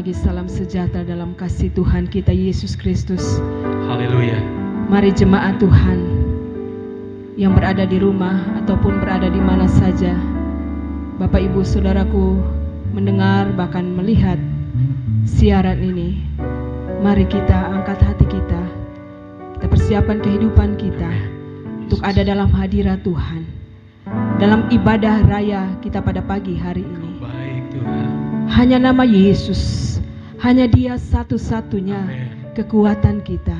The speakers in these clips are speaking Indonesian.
pagi, salam sejahtera dalam kasih Tuhan kita Yesus Kristus. Haleluya. Mari jemaat Tuhan yang berada di rumah ataupun berada di mana saja, Bapak Ibu Saudaraku mendengar bahkan melihat siaran ini, mari kita angkat hati kita persiapkan kehidupan kita untuk ada dalam hadirat Tuhan, dalam ibadah raya kita pada pagi hari ini. Baik Tuhan. Hanya nama Yesus, hanya Dia satu-satunya kekuatan kita.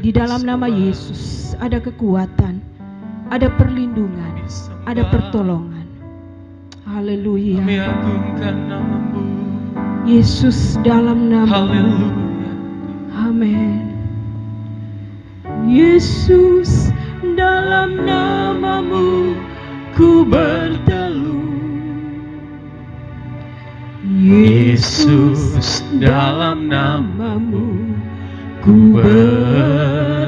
Di dalam nama Yesus ada kekuatan, ada perlindungan, ada pertolongan. Haleluya. Kami agungkan nama-Mu. Yesus dalam nama-Mu. Haleluya. Amin. Yesus dalam nama-Mu ku berteduh. Yesus dalam nama-Mu ku berteduh.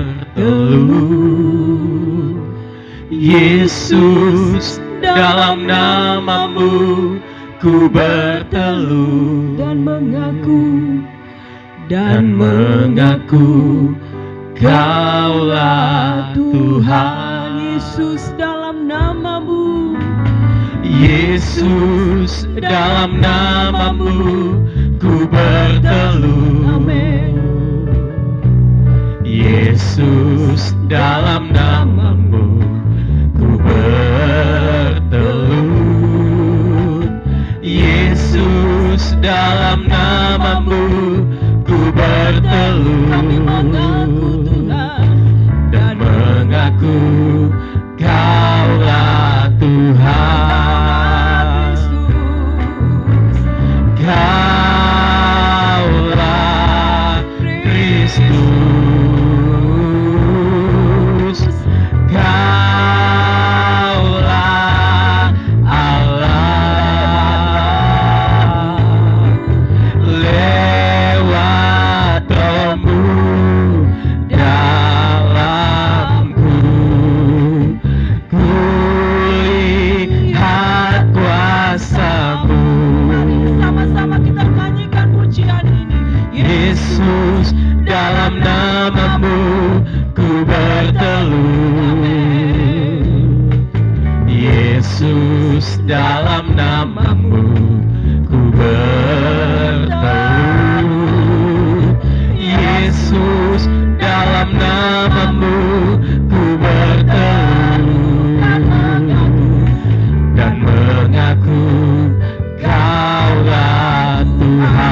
Yesus dalam nama-Mu ku berteduh dan mengaku Kaulah Tuhan. Yesus dalam nama-Mu. Yesus dalam nama-Mu ku berteduh. Amin. Yesus dalam nama-Mu ku berteduh. Yesus dalam nama-Mu ku berteduh. Kami mengaku Tuhan dan mengaku Kaulah Tuhan. Kaulah Kristus. Kaulah Allah. Lewat Roh-Mu dalamku, kulihat kuasa-Mu. Mari sama-sama kita nyanyikan pujian ini. Yesus dalam nama-Mu ku berteduh. Yesus dalam nama-Mu ku berteduh. Yesus dalam nama-Mu ku berteduh dan mengaku Kaulah Tuhan.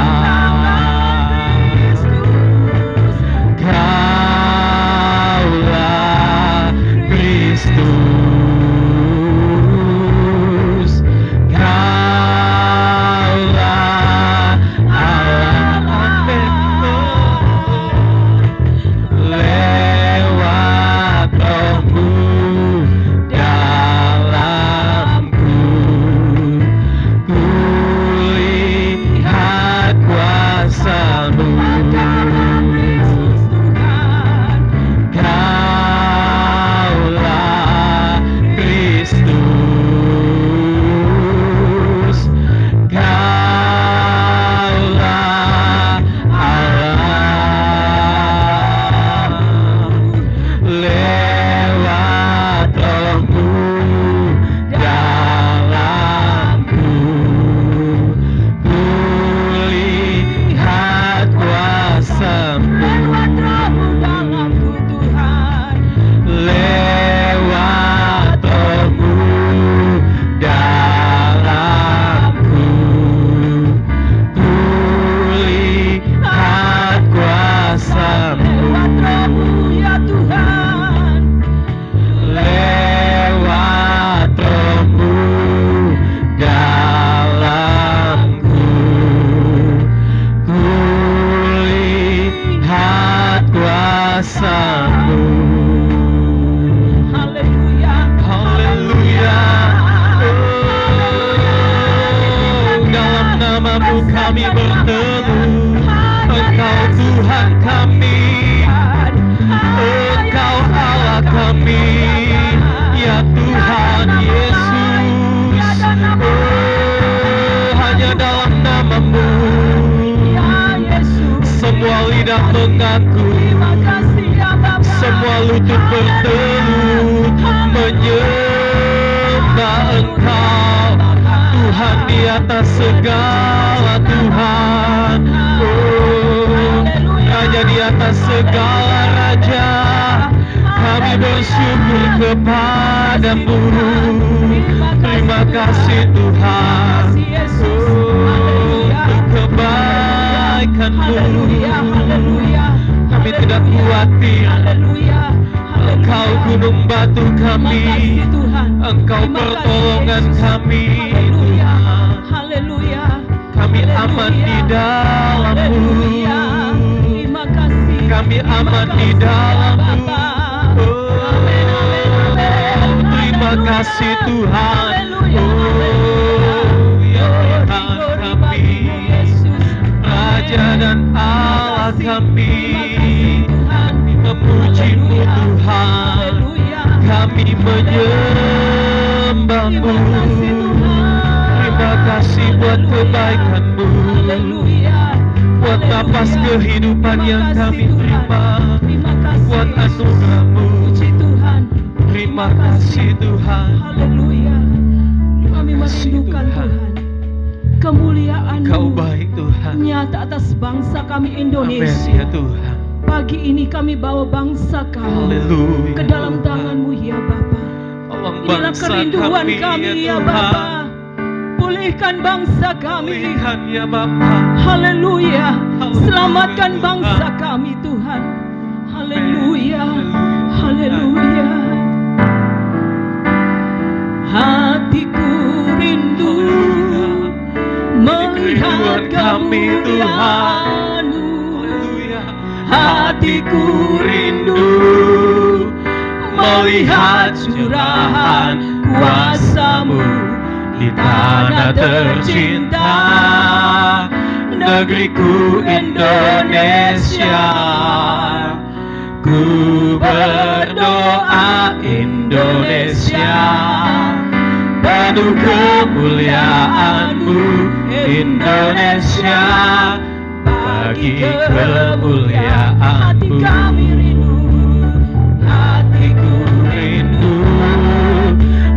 Kaulah Kristus. Kaulah Allah. Lewat Roh-Mu dalamku, kulihat kuasa-Mu. Kaulah Kristus. Kaulah Allah. Lewat Roh-Mu dalamku, kulihat kuasa-Mu. Lewat Roh-Mu dalamku Tuhan. Lewat Roh-Mu dalamku, kulihat kuasa-Mu. Lewat Roh-Mu ya Tuhan. Lewat Roh-Mu dalamku, kulihat kuasa-Mu. Haleluya. Haleluya. Dalam nama-Mu kami berteduh. Engkau Tuhan kami, Engkau Allah kami, ya Tuhan Yesus. Hanya dalam nama-Mu menyembah Engkau, Tuhan di atas segala Tuhan. Oh, Raja di atas segala Raja, kami bersyukur kepadamu. Terima kasih Tuhan, untuk kebaikan-Mu. Kami tidak khawatir, Engkau gunung batu kami, Engkau pertolongan kami, Tuhan. Kami aman di dalam-Mu, kami aman di dalam-Mu. Terima kasih Tuhan. Ya Tuhan kami, Raja dan Allah kami, memuji-Mu Tuhan, kami menyembah-Mu. Terima kasih buat kebaikan-Mu, buat napas kehidupan yang kami terima, buat anugerah-Mu. Terima kasih Tuhan. Kami merindukan Tuhan, kemuliaan-Mu Kau baik Tuhan. nyata atas bangsa kami Amin Indonesia. ya Tuhan. Pagi ini kami bawa bangsa kami Haleluya, ke dalam Tuhan. tangan-Mu ya Bapa. Tolong Inilah bangsa kerinduan kami kami ya Tuhan. Bapa. Pulihkan bangsa kami. Pulihkan ya Bapa. Haleluya. Haleluya, Selamatkan Tuhan. bangsa kami Tuhan. Haleluya. Haleluya. Haleluya. Hatiku rindu melihat Kerinduan kami, Tuhan. kemuliaan-Mu. Haleluya. Hatiku rindu melihat curahan kuasa-Mu di tanah tercinta, negeriku Indonesia. Ku berdoa Indonesia, penuh kemuliaan-Mu Indonesia, bagi kemuliaan-Mu. Hati kami rindu, hatiku rindu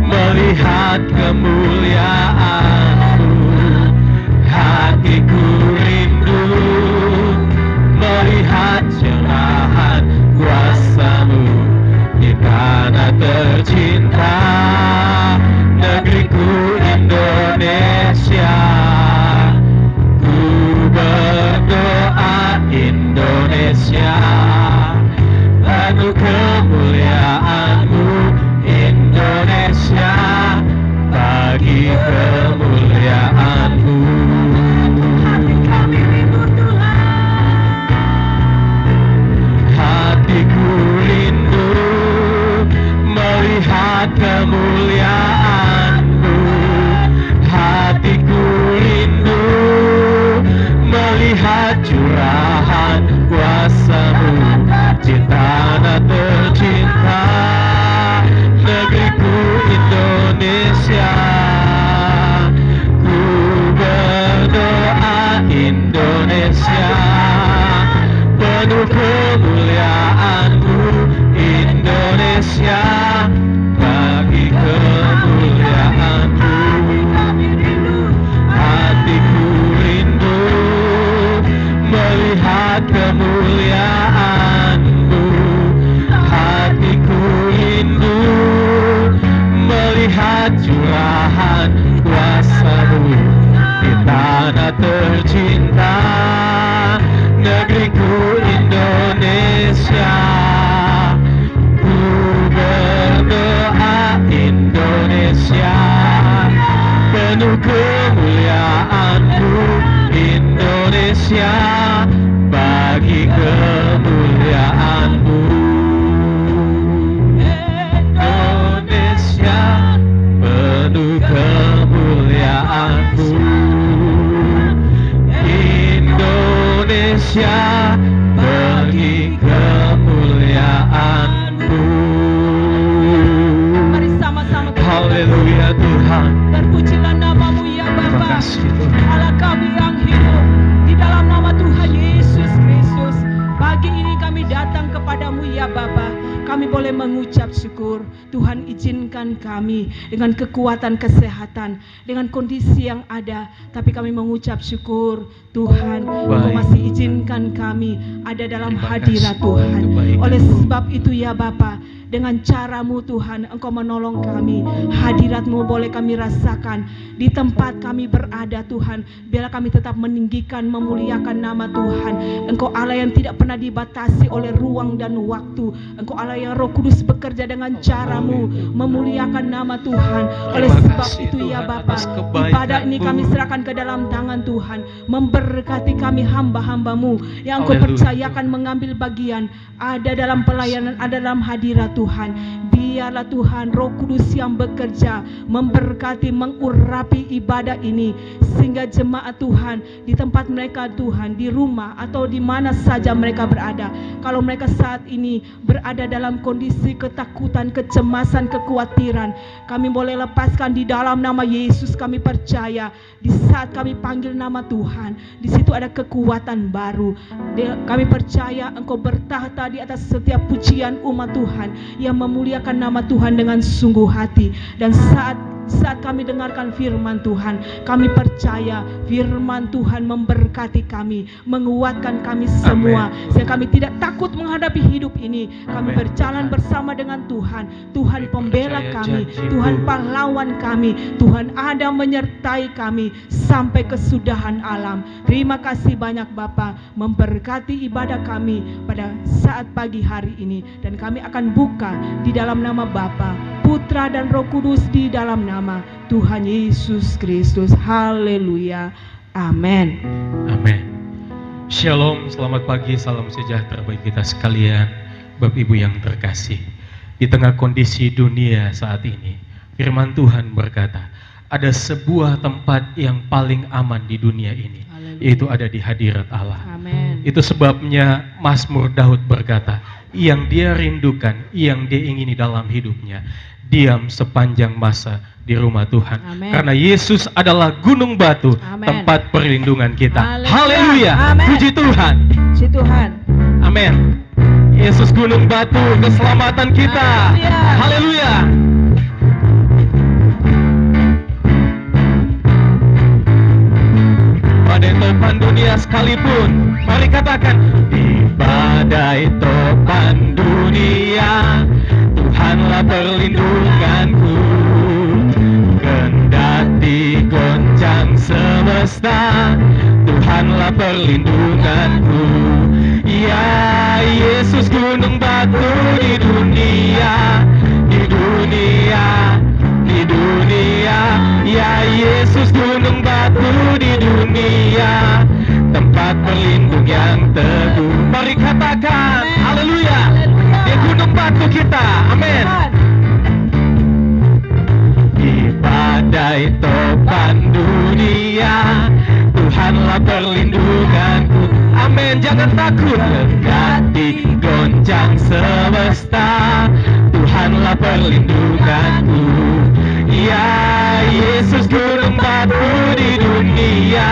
melihat kemuliaan-Mu. Hatiku rindu melihat curahan kuasa-Mu di tanah tercinta, negeriku Indonesia. Ku berdoa Indonesia, penuh kemuliaan-Mu Indonesia, bagi kemuliaan-Mu. Hati kami rindu Tuhan, hatiku rindu melihat kemuliaan-Mu. Hatiku rindu melihat curahan kuasa-Mu di tanah tercinta, negeriku Indonesia. Ku berdoa Indonesia, penuh kemuliaan-Mu Indonesia, bagi kemuliaan-Mu. Hatiku rindu melihat kemuliaan-Mu. Hatiku rindu melihat curahan kuasa-Mu di tanah tercinta, negeriku Indonesia. Ku berdoa Indonesia, penuh kemuliaan-Mu Indonesia, bagi kemuliaan-Mu. Indonesia, penuh kemuliaan-Mu. Indonesia, bagi kemuliaan-Mu. Mari sama-sama haleluya Tuhan. Terpujilah nama-Mu ya Bapa. Terima kasih Tuhan. Allah kami yang hidup, di dalam nama Tuhan Yesus Kristus. Pagi ini kami datang kepadamu ya Bapa. Kami boleh boleh mengucap syukur. Tuhan, izinkan kami dengan kekuatan kesehatan, dengan kondisi yang ada, tapi kami mengucap syukur. Tuhan, Engkau masih izinkan kami ada dalam hadirat Tuhan. Oleh sebab itu ya Bapa, dengan cara-Mu Tuhan, Engkau menolong kami. Hadirat-Mu boleh kami rasakan di tempat kami berada Tuhan. Biarlah kami tetap meninggikan, memuliakan nama Tuhan. Engkau Allah yang tidak pernah dibatasi oleh ruang dan waktu. Engkau Allah yang Roh Kudus bekerja dengan cara-Mu, memuliakan nama Tuhan. Oleh sebab itu ya Bapa, ibadah ini kami serahkan ke dalam tangan Tuhan. Memberkati kami hamba-hamba-Mu yang Engkau percayakan mengambil bagian, ada dalam pelayanan, ada dalam hadirat Tuhan. Biarlah Tuhan Roh Kudus yang bekerja, memberkati, mengurapi ibadah ini, sehingga jemaat Tuhan di tempat mereka Tuhan, di rumah atau di mana saja mereka berada, kalau mereka saat ini berada dalam kondisi ketakutan, kecemasan, kekhawatiran, kami boleh lepaskan di dalam nama Yesus. Kami percaya di saat kami panggil nama Tuhan, di situ ada kekuatan baru. Kami percaya Engkau bertahta di atas setiap pujian umat Tuhan yang memuliakan nama Tuhan dengan sungguh hati. Dan saat kami dengarkan firman Tuhan, kami percaya firman Tuhan memberkati kami, menguatkan kami semua, sehingga kami tidak takut menghadapi hidup ini. Kami berjalan bersama dengan Tuhan. Tuhan pembela kami, Tuhan pahlawan kami, Tuhan ada menyertai kami sampai kesudahan alam. Terima kasih banyak Bapa, memberkati ibadah kami pada saat pagi hari ini. Dan kami akan buka di dalam nama Bapa, Putra dan Roh Kudus, di dalam nama Tuhan Yesus Kristus. Haleluya. Amin. Amin. Shalom, selamat pagi, salam sejahtera bagi kita sekalian, Bapak Ibu yang terkasih. Di tengah kondisi dunia saat ini, firman Tuhan berkata, ada sebuah tempat yang paling aman di dunia ini, yaitu ada di hadirat Allah. Amin. Itu sebabnya Mazmur Daud berkata, yang dia rindukan, yang dia ingini dalam hidupnya, diam sepanjang masa di rumah Tuhan. Amen. Karena Yesus adalah gunung batu, Amen. tempat perlindungan kita. Haleluya. Haleluya. Amen. Puji Tuhan. Puji Tuhan. Amin. Yesus gunung batu keselamatan kita. Haleluya. Haleluya. Badai topan dunia sekalipun, mari katakan, di badai topan dunia, Tuhanlah perlindunganku. Kendati goncang semesta, Tuhanlah perlindunganku. Ya Yesus gunung batu di dunia, di dunia, di dunia. Ya Yesus gunung batu di dunia, tempat berlindung yang teguh. Mari katakan, haleluya. Dia gunung batu kita, amin. Di badai topan dunia, Tuhanlah perlindunganku. Amin, jangan takut. Kendati goncang semesta, Tuhanlah perlindunganku. Ya Yesus gunung batu di dunia,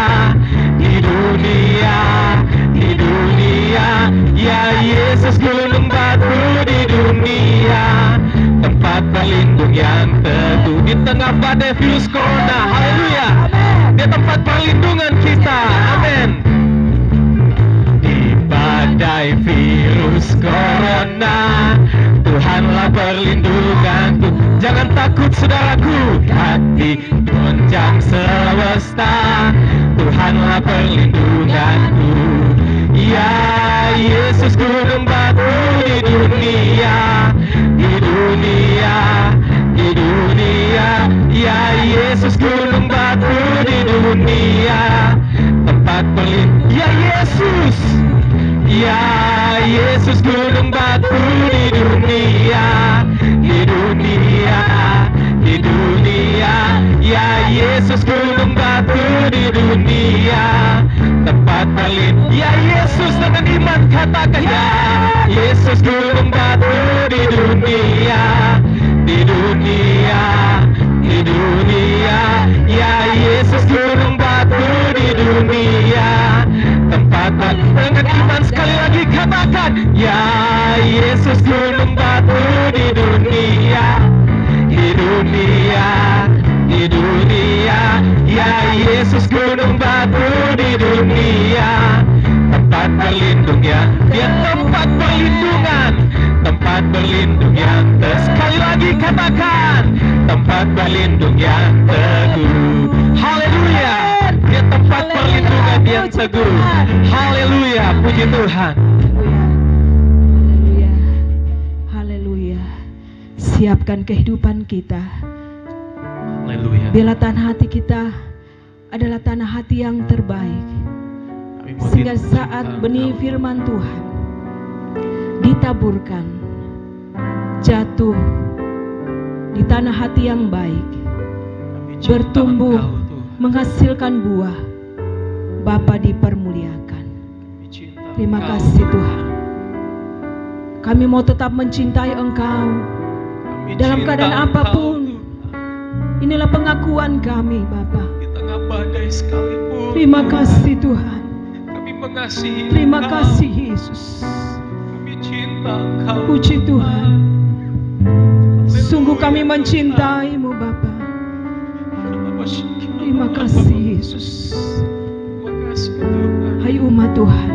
di dunia, di dunia. Ya Yesus gunung batu di dunia, tempat berlindung yang teguh. Di tengah badai virus corona, haleluya, dia tempat perlindungan kita, amin. Di badai virus corona, Tuhanlah perlindunganku. Jangan takut saudaraku, hati goncang semesta, Tuhanlah perlindunganku. Ya Yesus gunung batu di dunia, di dunia, di dunia. Ya Yesus gunung batu di dunia, tempat perlindungan. Ya Yesus, ya Yesus gunung batu di dunia, di dunia, di dunia. Ya Yesus gunung batu di dunia, tempat perlindungan. Ya Yesus, dengan iman katakan, ya Yesus gunung batu di dunia, di dunia, di dunia. Ya Yesus gunung batu di dunia, tempat perlindungan. Dengan iman sekali lagi katakan, ya Yesus gunung batu di Yesus gunung batu di dunia, tempat berlindungnya, dia tempat perlindungan, tempat berlindung yang sekali lagi katakan, tempat berlindung yang teguh. Haleluya, dia tempat perlindungan yang teguh. Haleluya, puji Tuhan. Haleluya. Haleluya. Siapkan kehidupan kita. Haleluya. Biarlah tanah hati kita adalah tanah hati yang terbaik. Sehingga saat benih firman Tuhan ditaburkan, jatuh di tanah hati yang baik, bertumbuh, menghasilkan buah, Bapa dipermuliakan. Terima kasih Tuhan. Kami mau tetap mencintai Engkau dalam keadaan apapun. Inilah pengakuan kami, Bapa. Di tengah badai sekalipun, Terima kasih Tuhan. kami mengasihi Terima Engkau. kasih Yesus. Kami cinta Engkau. Puji Tuhan. Sungguh kami mencintai-Mu, Bapa. Terima kasih Yesus. Terima kasih Tuhan. Hai umat Tuhan,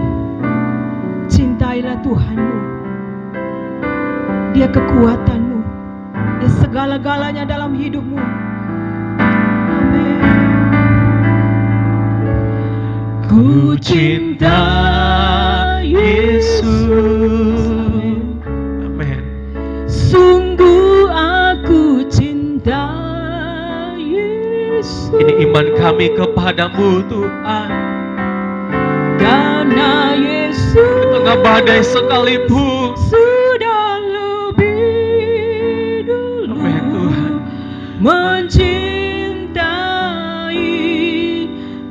cintailah Tuhan-Mu. Dia kekuatan-Mu, Dia segala-galanya dalam hidup-Mu. Amin. Ku cinta Yesus. Amin. Sungguh aku cinta Yesus. Ini iman kami kepadamu Tuhan. Karena Yesus Di tengah badai sekalipun, sudah lebih dulu Amin Tuhan. mencintai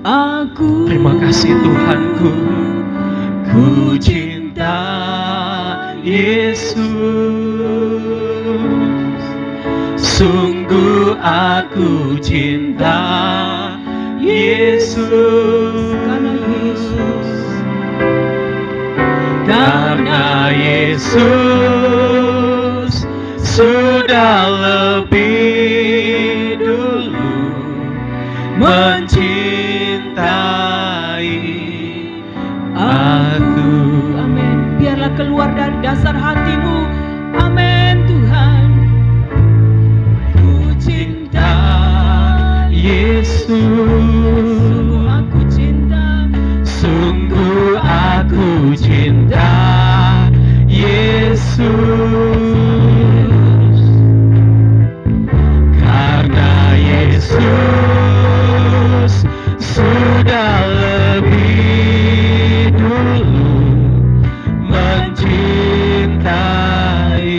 aku. Terima kasih Tuhanku. Ku cinta Yesus. Sungguh aku cinta Yesus. Karena Yesus sudah lebih dulu mencintai aku. Amin. Biarlah keluar dari dasar hatimu. Amin Tuhan. Ku cinta Yesus. Sungguh aku cinta. Sungguh aku cinta Yesus. Karena Yesus sudah lebih dulu mencintai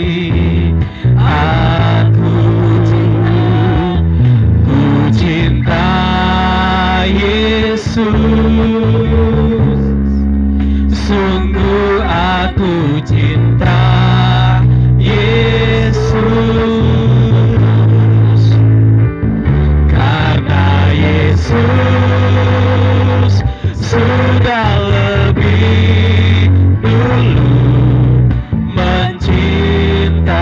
aku. Ku cinta Yesus. Sungguh aku cinta Yesus. Karena Yesus sudah lebih dulu mencintai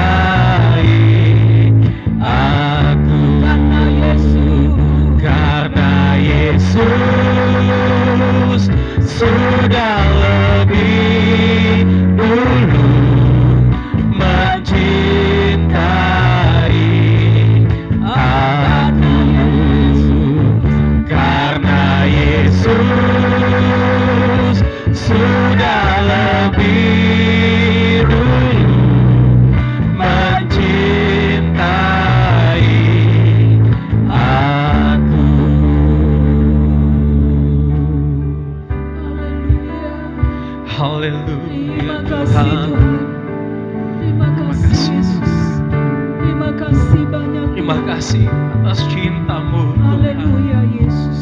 aku. Karena Yesus sudah lebih dulu mencintai aku. Karena Yesus sudah lebih dulu mencintai aku. Haleluya. Terima kasih Tuhan. Terima kasih Yesus. Terima kasih banyak. Terima kasih atas cintamu Tuhan. Haleluya Yesus.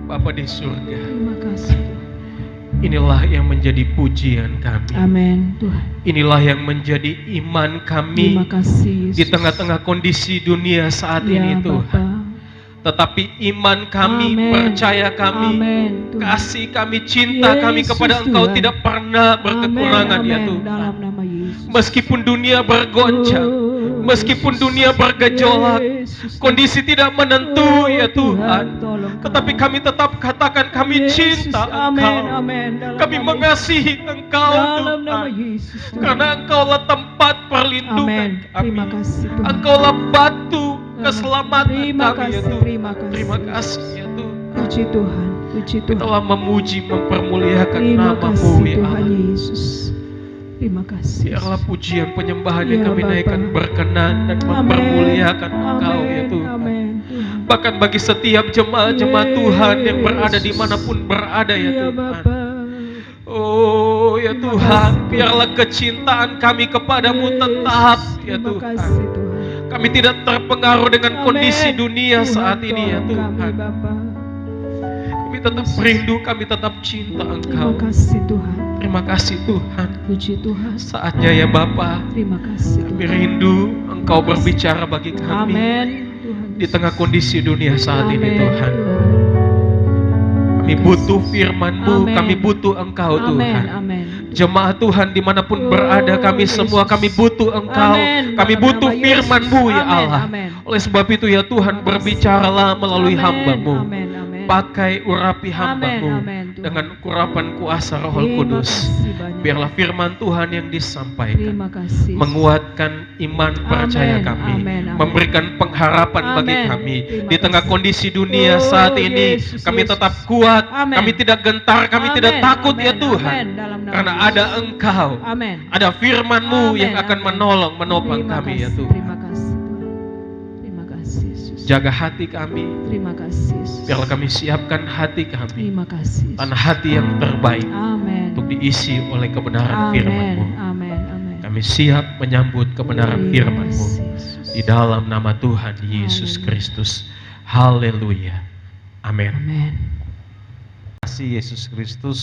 Bapa di surga, Terima kasih Tuhan. inilah yang menjadi pujian kami. Amin Tuhan. Inilah yang menjadi iman Terima kami kasih Yesus. di tengah-tengah kondisi dunia saat Ya, ini Tuhan. Bapa. Tetapi iman kami, Amin. percaya kami, Amin, Tuhan. kasih kami, cinta kami Yesus, kepada Engkau Tuhan. tidak pernah berkekurangan Amin, ya amin. Tuhan. Dalam nama Yesus. Meskipun dunia bergoncang, Meskipun dunia bergejolak, kondisi tidak menentu ya Tuhan, tetapi kami tetap katakan kami cinta Engkau. Kami mengasihi Engkau Tuhan, karena Engkaulah tempat perlindungan kami. Engkaulah batu keselamatan kami ya Tuhan. Terima kasih ya Tuhan. Puji Tuhan, puji Kami Tuhan. telah memuji, mempermuliakan Terima nama-Mu kasih ya Tuhan Allah. Yesus. Terima kasih. Biarlah pujian penyembahan yang Ya kami Bapa. naikkan berkenan dan Amin. mempermuliakan Engkau ya Amin. Tuhan. Amin. Tuhan. Bahkan bagi setiap jemaat-jemaat Tuhan yang berada Yesus. dimanapun berada ya Ya Tuhan. Bapa. Oh ya Terima Tuhan, kasih, biarlah kecintaan kami kepadamu tetap ya Terima Tuhan. kasih Tuhan. Kami tidak terpengaruh dengan kondisi Amin. dunia Tuhan, saat ini ya tolong kami, Tuhan. Bapa. Kami tetap rindu, kami tetap cinta Terima Engkau. kasih Tuhan. Terima kasih Tuhan. Puji Tuhan. Saatnya ya Bapa, Terima kasih kami Tuhan. rindu Engkau berbicara bagi kami Amin. Tuhan di tengah kondisi dunia saat ini Amin, Tuhan. Kami butuh firman-Mu, Amin. kami butuh Engkau Amin. Tuhan. Amin. Jemaat Tuhan dimanapun berada, kami semua Yesus. kami butuh Engkau. Amin. Kami Dalam butuh nama firman-Mu Yesus. ya Amin. Allah. Amin. Oleh sebab itu ya Tuhan, berbicaralah melalui Amin. hamba-Mu. Amin. Amin. Pakai urapi hamba-Mu Amin. Amin, Tuhan. dengan urapan kuasa Roh Terima Kudus. kasih banyak. Biarlah firman Tuhan yang disampaikan Terima kasih. menguatkan iman percaya Amin, kami, amin, amin. memberikan pengharapan bagi Amin. kami Terima di tengah kasih. kondisi dunia Oh, saat ini. Yesus, Kami Yesus. tetap kuat, Amin. kami tidak gentar, kami Amin, tidak takut ya amin, Tuhan, amin. Dalam nama karena Yesus. ada Engkau, Amin. ada firman-Mu Amin, yang akan amin. menolong, menopang Terima kami ya kasih, Tuhan. Terima kasih Tuhan. Terima kasih Yesus. Jaga hati kami, Terima kasih Yesus. biarlah kami siapkan hati kami, Terima kasih. Yesus. tanah hati yang terbaik Amin. untuk diisi oleh kebenaran Amin. firman-Mu. Amin. Amin. Kami siap menyambut kebenaran Terima firman-Mu. kasih, Yesus. Di dalam nama Tuhan Yesus Haleluya. Kristus. Haleluya. Amin. Amin. Terima kasih Yesus Kristus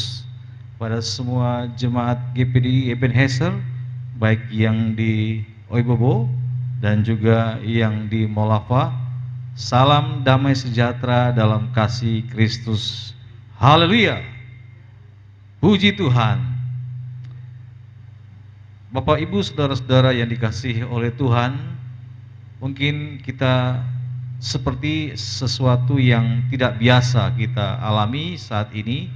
pada semua jemaat GPDI Ebenezer, baik yang di Oibobo dan juga yang di Molava. Salam damai sejahtera dalam kasih Kristus. Haleluya. Puji Tuhan. Bapak Ibu saudara-saudara yang dikasihi oleh Tuhan, mungkin kita seperti sesuatu yang tidak biasa kita alami saat ini,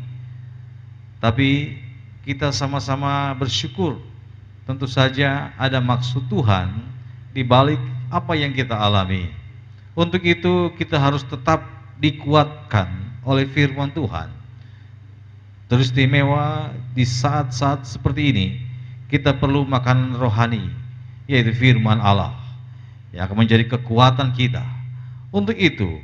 tapi kita sama-sama bersyukur. Tentu saja ada maksud Tuhan di balik apa yang kita alami. Untuk itu kita harus tetap dikuatkan oleh firman Tuhan. Teristimewa di saat-saat seperti ini, kita perlu makanan rohani, yaitu firman Allah, yang akan menjadi kekuatan kita. Untuk itu,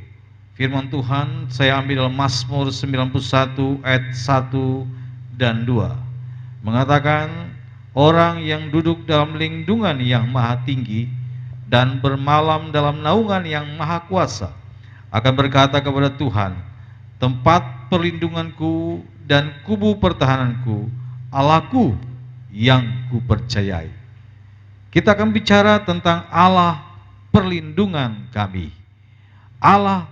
firman Tuhan saya ambil dalam Mazmur 91 ayat 1 dan 2. Mengatakan, orang yang duduk dalam lindungan yang maha tinggi dan bermalam dalam naungan yang maha kuasa akan berkata kepada Tuhan, tempat perlindunganku dan kubu pertahananku, Allahku yang kupercayai. Kita akan bicara tentang Allah perlindungan kami. Allah,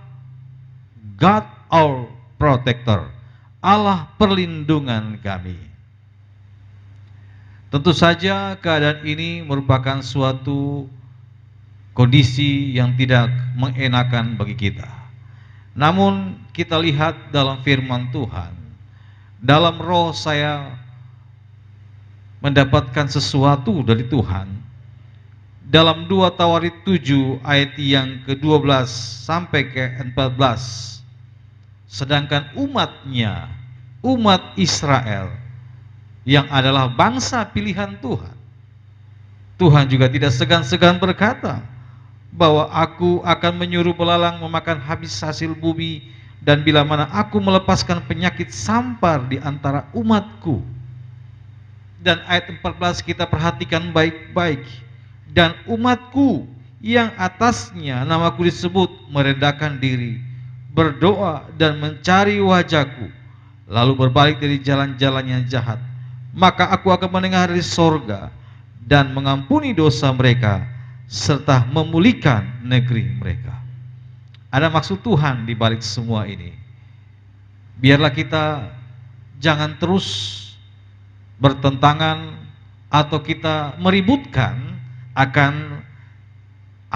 God our protector. Allah perlindungan kami. Tentu saja keadaan ini merupakan suatu kondisi yang tidak mengenakan bagi kita. Namun kita lihat dalam firman Tuhan, dalam roh saya mendapatkan sesuatu dari Tuhan. Dalam 2 Tawarik 7 ayat yang ke-12 sampai ke-14, sedangkan umatnya, umat Israel yang adalah bangsa pilihan Tuhan, Tuhan juga tidak segan-segan berkata bahwa aku akan menyuruh belalang memakan habis hasil bumi, dan bila mana aku melepaskan penyakit sampar di antara umatku. Dan ayat 14 kita perhatikan baik-baik. Dan umatku yang atasnya namaku disebut merendahkan diri, berdoa dan mencari wajahku, lalu berbalik dari jalan-jalan yang jahat, maka aku akan mendengar dari sorga dan mengampuni dosa mereka serta memulihkan negeri mereka. Ada maksud Tuhan di balik semua ini. Biarlah kita jangan terus bertentangan atau kita meributkan akan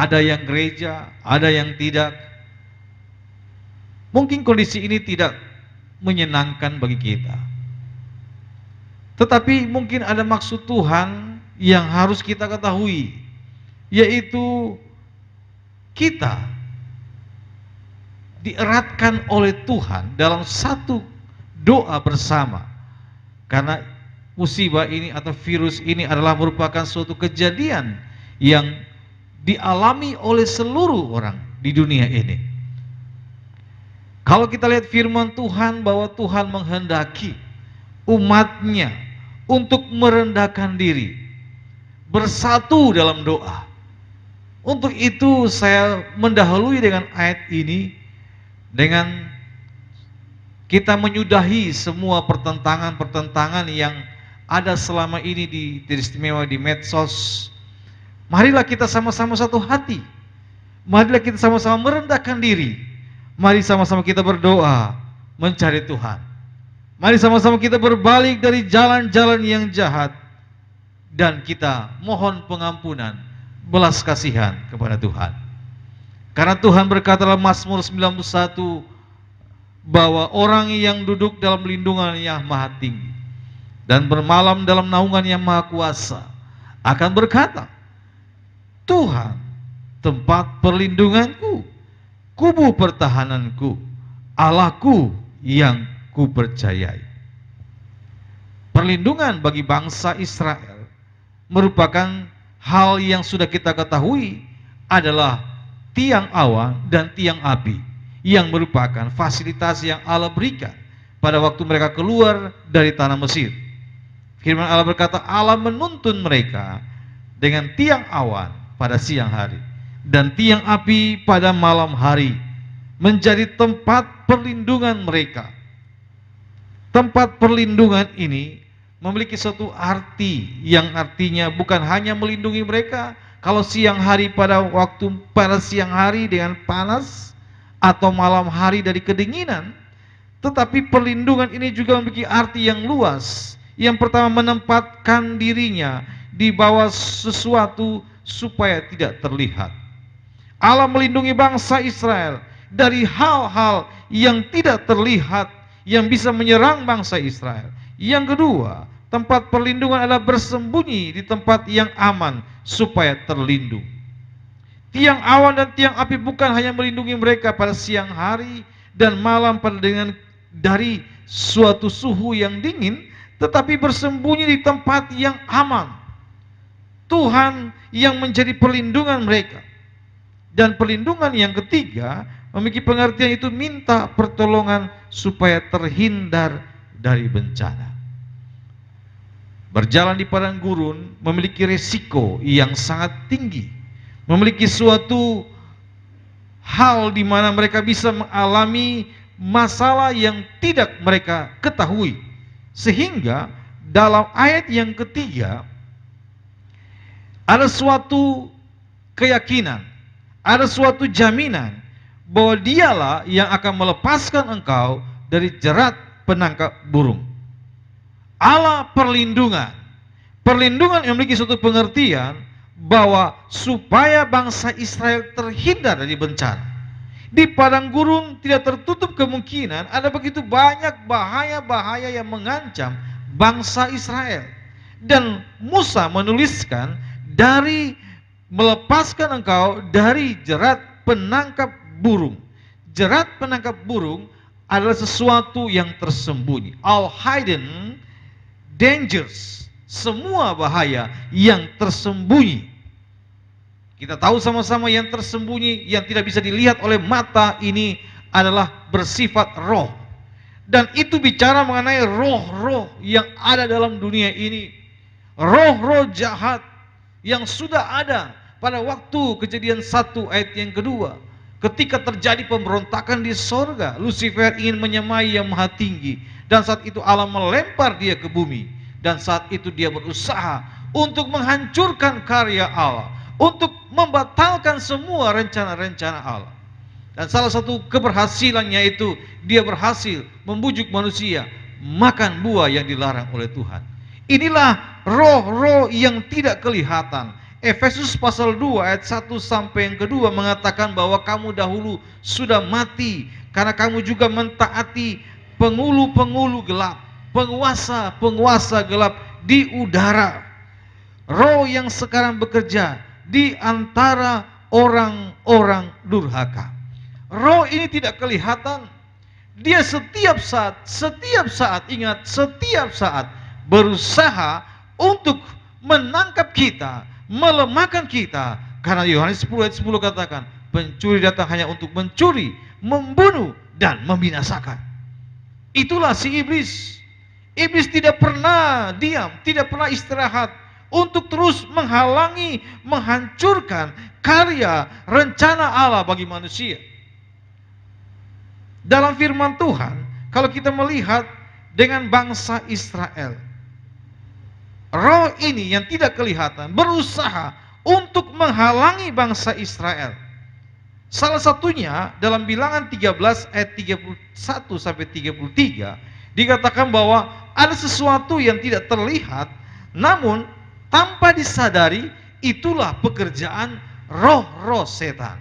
ada yang gereja, ada yang tidak. Mungkin kondisi ini tidak menyenangkan bagi kita. Tetapi mungkin ada maksud Tuhan yang harus kita ketahui, yaitu kita dieratkan oleh Tuhan dalam satu doa bersama. Karena musibah ini atau virus ini adalah merupakan suatu kejadian yang dialami oleh seluruh orang di dunia ini. Kalau kita lihat firman Tuhan bahwa Tuhan menghendaki umatnya untuk merendahkan diri, bersatu dalam doa. Untuk itu saya mendahului dengan ayat ini, dengan kita menyudahi semua pertentangan-pertentangan yang ada selama ini teristimewa di medsos. Marilah kita sama-sama satu hati. Marilah kita sama-sama merendahkan diri. Mari sama-sama kita berdoa mencari Tuhan. Mari sama-sama kita berbalik dari jalan-jalan yang jahat dan kita mohon pengampunan, belas kasihan kepada Tuhan. Karena Tuhan berkata dalam Mazmur 91 bahwa orang yang duduk dalam lindungan yang maha tinggi dan bermalam dalam naungan yang maha kuasa akan berkata, Tuhan, tempat perlindunganku, kubu pertahananku, Allahku yang kupercayai. Perlindungan bagi bangsa Israel merupakan hal yang sudah kita ketahui adalah tiang awan dan tiang api yang merupakan fasilitas yang Allah berikan pada waktu mereka keluar dari tanah Mesir. Firman Allah berkata, Allah menuntun mereka dengan tiang awan pada siang hari dan tiang api pada malam hari, menjadi tempat perlindungan mereka. Tempat perlindungan ini memiliki suatu arti yang artinya bukan hanya melindungi mereka kalau siang hari pada siang hari dengan panas atau malam hari dari kedinginan, tetapi perlindungan ini juga memiliki arti yang luas. Yang pertama, menempatkan dirinya di bawah sesuatu supaya tidak terlihat. Allah melindungi bangsa Israel dari hal-hal yang tidak terlihat yang bisa menyerang bangsa Israel. Yang kedua, tempat perlindungan adalah bersembunyi di tempat yang aman supaya terlindung. Tiang awan dan tiang api bukan hanya melindungi mereka pada siang hari dan malam dari suatu suhu yang dingin, tetapi bersembunyi di tempat yang aman. Tuhan yang menjadi perlindungan mereka. Dan perlindungan yang ketiga memiliki pengertian itu minta pertolongan supaya terhindar dari bencana. Berjalan di padang gurun memiliki resiko yang sangat tinggi, memiliki suatu hal di mana mereka bisa mengalami masalah yang tidak mereka ketahui. Sehingga dalam ayat yang ketiga ada suatu keyakinan, ada suatu jaminan bahwa dialah yang akan melepaskan engkau dari jerat penangkap burung. Allah perlindungan. Perlindungan yang memiliki suatu pengertian bahwa supaya bangsa Israel terhindar dari bencana. Di padang gurun tidak tertutup kemungkinan ada begitu banyak bahaya-bahaya yang mengancam bangsa Israel. Dan Musa menuliskan dari melepaskan engkau dari jerat penangkap burung. Jerat penangkap burung adalah sesuatu yang tersembunyi. All hidden dangers, semua bahaya yang tersembunyi. Kita tahu sama-sama yang tersembunyi, yang tidak bisa dilihat oleh mata ini adalah bersifat roh. Dan itu bicara mengenai roh-roh yang ada dalam dunia ini. Roh-roh jahat yang sudah ada pada waktu Kejadian 1 ayat yang kedua. Ketika terjadi pemberontakan di sorga, Lucifer ingin menyamai yang maha tinggi. Dan saat itu Allah melempar dia ke bumi. Dan saat itu dia berusaha untuk menghancurkan karya Allah, untuk membatalkan semua rencana-rencana Allah. Dan salah satu keberhasilannya itu dia berhasil membujuk manusia makan buah yang dilarang oleh Tuhan. Inilah roh-roh yang tidak kelihatan. Efesus pasal 2 ayat 1 sampai yang kedua mengatakan bahwa kamu dahulu sudah mati karena kamu juga mentaati pengulu-pengulu gelap, penguasa-penguasa gelap di udara. Roh yang sekarang bekerja di antara orang-orang durhaka. Roh ini tidak kelihatan. Dia setiap saat ingat, setiap saat berusaha untuk menangkap kita, melemahkan kita. Karena Yohanes 10 ayat 10 katakan, pencuri datang hanya untuk mencuri, membunuh, dan membinasakan. Itulah si iblis. Iblis tidak pernah diam, tidak pernah istirahat untuk terus menghalangi, menghancurkan karya, rencana Allah bagi manusia. Dalam firman Tuhan, kalau kita melihat dengan bangsa Israel, roh ini yang tidak kelihatan berusaha untuk menghalangi bangsa Israel. Salah satunya dalam Bilangan 13 ayat 31 sampai 33 dikatakan bahwa ada sesuatu yang tidak terlihat namun tanpa disadari, itulah pekerjaan roh-roh setan,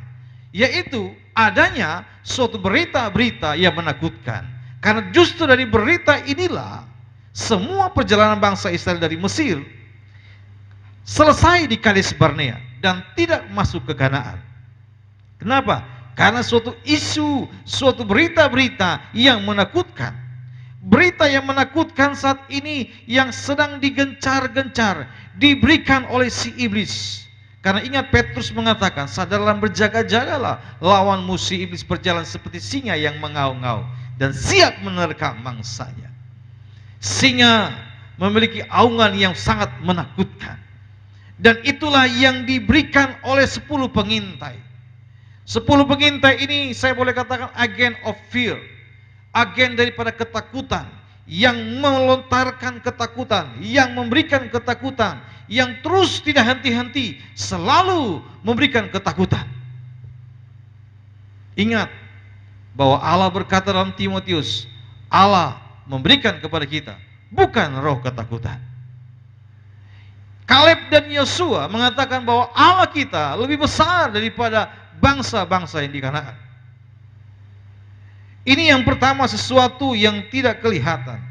yaitu adanya suatu berita-berita yang menakutkan. Karena justru dari berita inilah semua perjalanan bangsa Israel dari Mesir selesai di Kades Barnea dan tidak masuk ke Kanaan. Kenapa? Karena suatu isu, suatu berita-berita yang menakutkan. Berita yang menakutkan saat ini yang sedang digencar-gencar diberikan oleh si iblis. Karena ingat Petrus mengatakan, sadarlah berjaga-jagalah, lawan musuh iblis berjalan seperti singa yang mengaum-ngaum dan siap menerkam mangsanya. Singa memiliki aungan yang sangat menakutkan. Dan itulah yang diberikan oleh 10 pengintai. 10 pengintai ini saya boleh katakan agen of fear. Agen daripada ketakutan. Yang melontarkan ketakutan, yang memberikan ketakutan, yang terus tidak henti-henti selalu memberikan ketakutan. Ingat bahwa Allah berkata dalam Timotius, Allah memberikan kepada kita bukan roh ketakutan. Kaleb dan Yosua mengatakan bahwa Allah kita lebih besar daripada bangsa-bangsa yang di Kanaan. Ini yang pertama, sesuatu yang tidak kelihatan.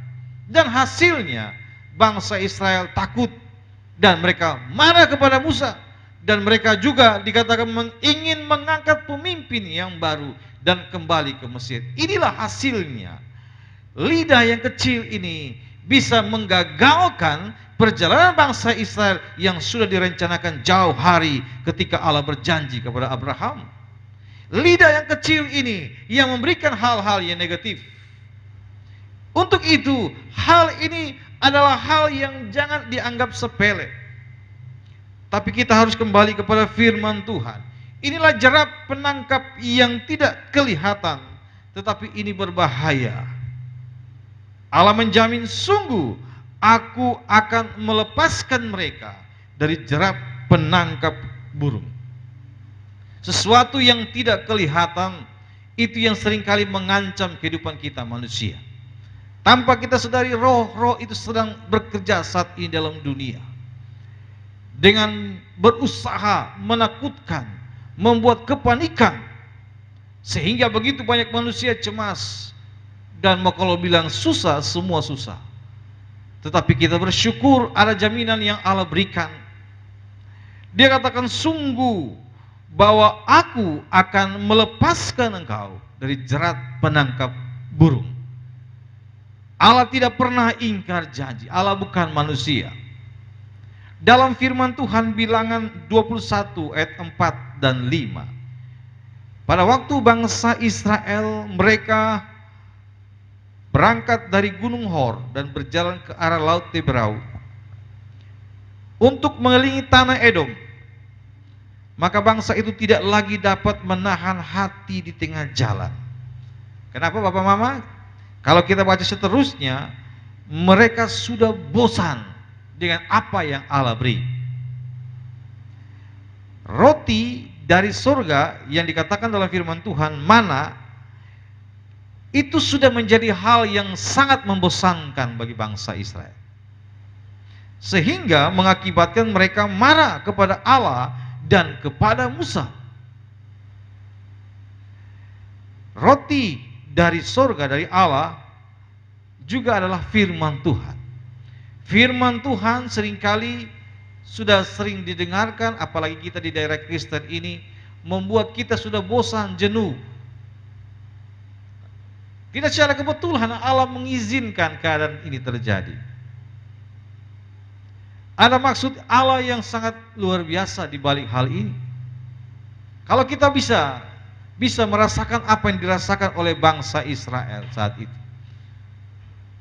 Dan hasilnya bangsa Israel takut dan mereka marah kepada Musa. Dan mereka juga dikatakan ingin mengangkat pemimpin yang baru dan kembali ke Mesir. Inilah hasilnya. Lidah yang kecil ini bisa menggagalkan perjalanan bangsa Israel yang sudah direncanakan jauh hari ketika Allah berjanji kepada Abraham. Lidah yang kecil ini yang memberikan hal-hal yang negatif. Untuk itu, hal ini adalah hal yang jangan dianggap sepele. Tapi kita harus kembali kepada firman Tuhan. Inilah jerat penangkap yang tidak kelihatan, tetapi ini berbahaya. Allah menjamin, sungguh aku akan melepaskan mereka dari jerat penangkap burung. Sesuatu yang tidak kelihatan, itu yang seringkali mengancam kehidupan kita manusia. Tanpa kita sadari, roh-roh itu sedang bekerja saat ini dalam dunia. Dengan berusaha menakutkan, membuat kepanikan. Sehingga begitu banyak manusia cemas. Dan mau kalau bilang susah, semua susah. Tetapi kita bersyukur ada jaminan yang Allah berikan. Dia katakan, sungguh bahwa aku akan melepaskan engkau dari jerat penangkap burung. Allah tidak pernah ingkar janji. Allah bukan manusia. Dalam firman Tuhan Bilangan 21 ayat 4 dan 5. Pada waktu bangsa Israel mereka berangkat dari Gunung Hor dan berjalan ke arah Laut Teberau untuk mengelilingi tanah Edom. Maka bangsa itu tidak lagi dapat menahan hati di tengah jalan. Kenapa Bapak Mama? Kalau kita baca seterusnya, mereka sudah bosan dengan apa yang Allah beri. Roti dari surga yang dikatakan dalam firman Tuhan, mana, itu sudah menjadi hal yang sangat membosankan bagi bangsa Israel. sehingga mengakibatkan mereka marah kepada Allah dan kepada Musa. Roti dari sorga, dari Allah, juga adalah firman Tuhan. Firman Tuhan seringkali sudah sering didengarkan, apalagi kita di daerah Kristen ini, membuat kita sudah bosan, jenuh. Tidak secara kebetulan Allah mengizinkan keadaan ini terjadi. Ada maksud Allah yang sangat luar biasa di balik hal ini. Kalau kita bisa merasakan apa yang dirasakan oleh bangsa Israel saat itu.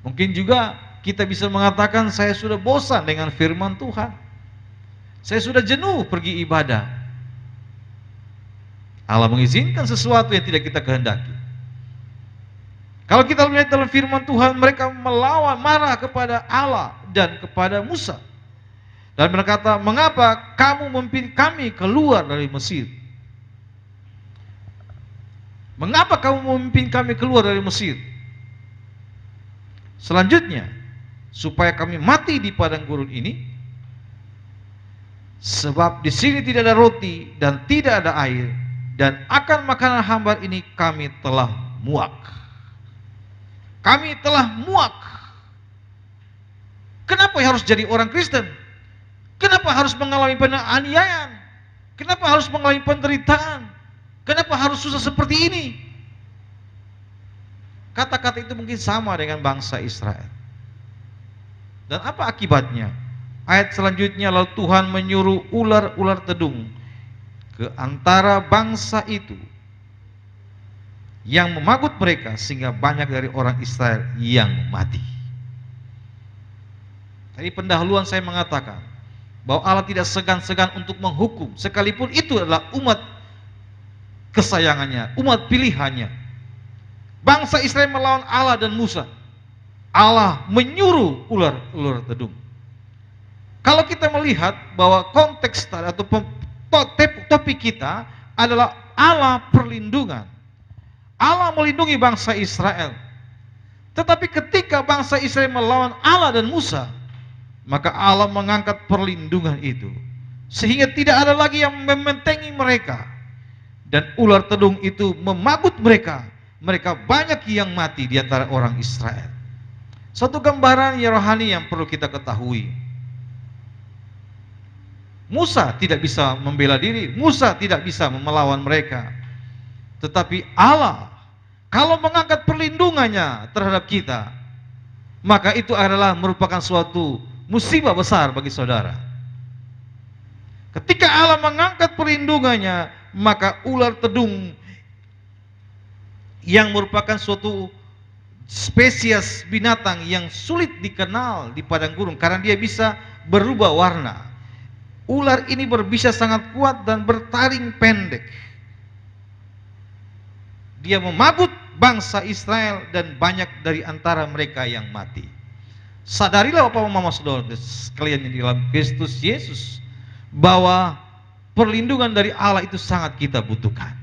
Mungkin juga kita bisa mengatakan, saya sudah bosan dengan firman Tuhan. Saya sudah jenuh pergi ibadah. Allah mengizinkan sesuatu yang tidak kita kehendaki. Kalau kita lihat dalam firman Tuhan, mereka melawan, marah kepada Allah dan kepada Musa. Dan berkata, mengapa kamu memimpin kami keluar dari Mesir? Mengapa kamu memimpin kami keluar dari Mesir? Selanjutnya, supaya kami mati di padang gurun ini, sebab di sini tidak ada roti dan tidak ada air, dan akan makanan hambar ini kami telah muak. Kami telah muak. Kenapa harus jadi orang Kristen? Kenapa harus mengalami penganiayaan? Kenapa harus mengalami penderitaan? Kenapa harus susah seperti ini? Kata-kata itu mungkin sama dengan bangsa Israel. Dan apa akibatnya? Ayat selanjutnya, lalu Tuhan menyuruh ular-ular tedung ke antara bangsa itu yang memagut mereka, sehingga banyak dari orang Israel yang mati. Tadi pendahuluan saya mengatakan bahwa Allah tidak segan-segan untuk menghukum, sekalipun itu adalah umat kesayangannya, umat pilihannya. Bangsa Israel melawan Allah dan Musa. Allah menyuruh ular-ular tedung. Kalau kita melihat bahwa konteks atau topik kita adalah Allah perlindungan. Allah melindungi bangsa Israel. Tetapi ketika bangsa Israel melawan Allah dan Musa, maka Allah mengangkat perlindungan itu, sehingga tidak ada lagi yang membentengi mereka. Dan ular tedung itu memagut mereka. Mereka banyak yang mati di antara orang Israel. Satu gambaran rohani yang perlu kita ketahui. Musa tidak bisa membela diri, Musa tidak bisa melawan mereka. Tetapi Allah, kalau mengangkat perlindungannya terhadap kita, maka itu adalah merupakan suatu musibah besar bagi saudara. Ketika Allah mengangkat perlindungannya, maka ular tedung yang merupakan suatu spesies binatang yang sulit dikenal di padang gurun karena dia bisa berubah warna. Ular ini berbisa sangat kuat dan bertaring pendek. Dia memagut bangsa Israel dan banyak dari antara mereka yang mati. Sadarilah Bapak Mama Saudara sekalian yang di dalam Kristus Yesus, bahwa perlindungan dari Allah itu sangat kita butuhkan.